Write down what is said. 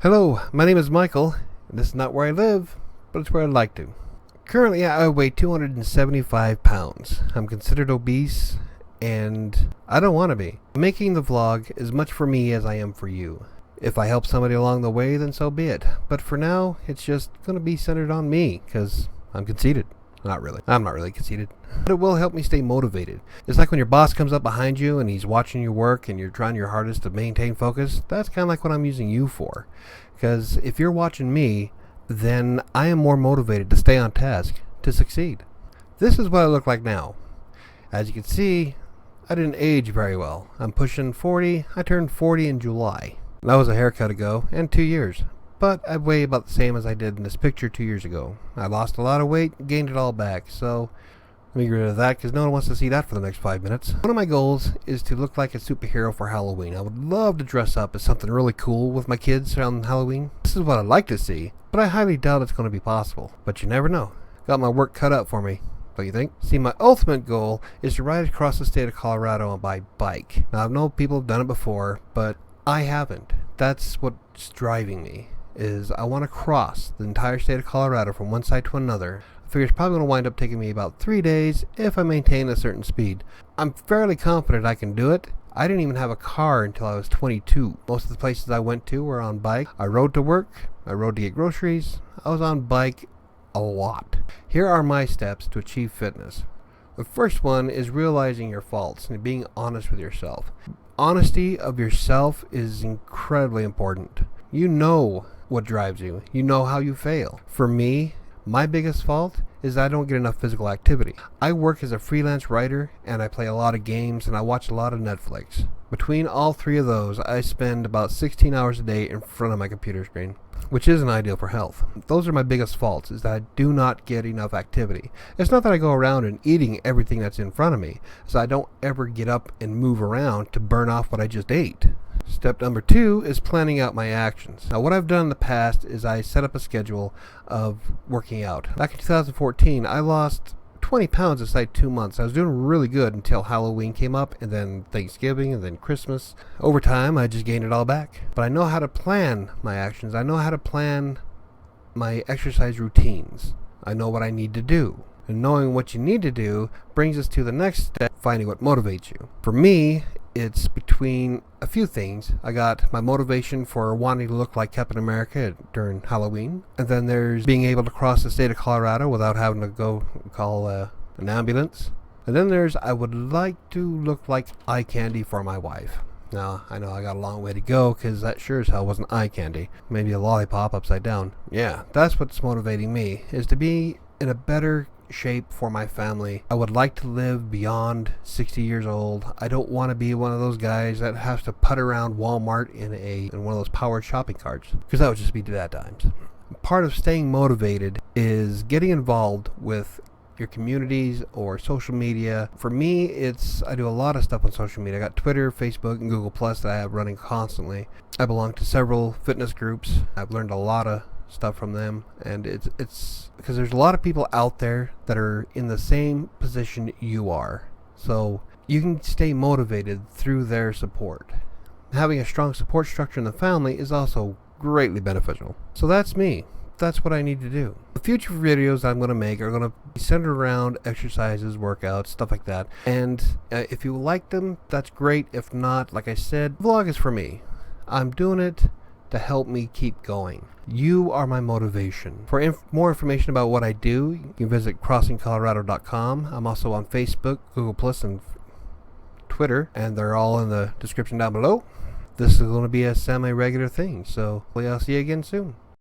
Hello, my name is Michael. This is not where I live, but it's where I'd like to. Currently, I weigh 275 pounds. I'm considered obese, and I don't want to be. Making the vlog is much for me as I am for you. If I help somebody along the way, then so be it. But for now, it's just going to be centered on me, because I'm conceited. Not really. I'm not really conceited. But it will help me stay motivated. It's like when your boss comes up behind you and he's watching your work and you're trying your hardest to maintain focus. That's kind of like what I'm using you for. Because if you're watching me, then I am more motivated to stay on task, to succeed. This is what I look like now. As you can see, I didn't age very well. I'm pushing 40. I turned 40 in July. That was a haircut ago, and 2 years. But I weigh about the same as I did in this picture 2 years ago. I lost a lot of weight, gained it all back, so let me get rid of that because no one wants to see that for the next 5 minutes. One of my goals is to look like a superhero for Halloween. I would love to dress up as something really cool with my kids on Halloween. This is what I'd like to see, but I highly doubt it's going to be possible. But you never know. Got my work cut out for me, don't you think? See, my ultimate goal is to ride across the state of Colorado by bike. Now, I know people have done it before, but I haven't. That's what's driving me. Is I want to cross the entire state of Colorado from one side to another. I figure it's probably going to wind up taking me about 3 days if I maintain a certain speed. I'm fairly confident I can do it. I didn't even have a car until I was 22. Most of the places I went to were on bike. I rode to work. I rode to get groceries. I was on bike a lot. Here are my steps to achieve fitness. The first one is realizing your faults and being honest with yourself. Honesty of yourself is incredibly important. You know what drives you. You know how you fail. For me, my biggest fault is I don't get enough physical activity. I work as a freelance writer and I play a lot of games and I watch a lot of Netflix. Between all three of those, I spend about 16 hours a day in front of my computer screen, which isn't ideal for health. Those are my biggest faults, is that I do not get enough activity. It's not that I go around and eating everything that's in front of me, so I don't ever get up and move around to burn off what I just ate. Step number 2 is planning out my actions. Now, what I've done in the past is I set up a schedule of working out. Back in 2014, I lost 20 pounds inside 2 months. I was doing really good until Halloween came up, and then Thanksgiving, and then Christmas. Over time, I just gained it all back. But I know how to plan my actions. I know how to plan my exercise routines. I know what I need to do. And knowing what you need to do brings us to the next step, finding what motivates you. For me, it's between a few things. I got my motivation for wanting to look like Captain America during Halloween. And then there's being able to cross the state of Colorado without having to go call an ambulance. And then there's I would like to look like eye candy for my wife. Now, I know I got a long way to go because that sure as hell wasn't eye candy. Maybe a lollipop upside down. Yeah, that's what's motivating me, is to be in a better shape for my family. I would like to live beyond 60 years old. I don't want to be one of those guys that has to put around Walmart in one of those powered shopping carts, because that would just be bad times. Part of staying motivated is getting involved with your communities or social media. For me, I do a lot of stuff on social media. I got Twitter, Facebook, and Google Plus that I have running constantly. I belong to several fitness groups. I've learned a lot of stuff from them, and it's because there's a lot of people out there that are in the same position you are, so you can stay motivated through their support. Having a strong support structure in the family is also greatly beneficial. So that's me. That's what I need to do. The future videos I'm going to make are going to be centered around exercises, workouts, stuff like that, and if you like them, that's great. If not, like I said, the vlog is for me. I'm doing it to help me keep going. You are my motivation. For more information about what I do, you can visit crossingcolorado.com. I'm also on Facebook, Google Plus, and Twitter, and they're all in the description down below. This is going to be a semi-regular thing, so I'll see you again soon.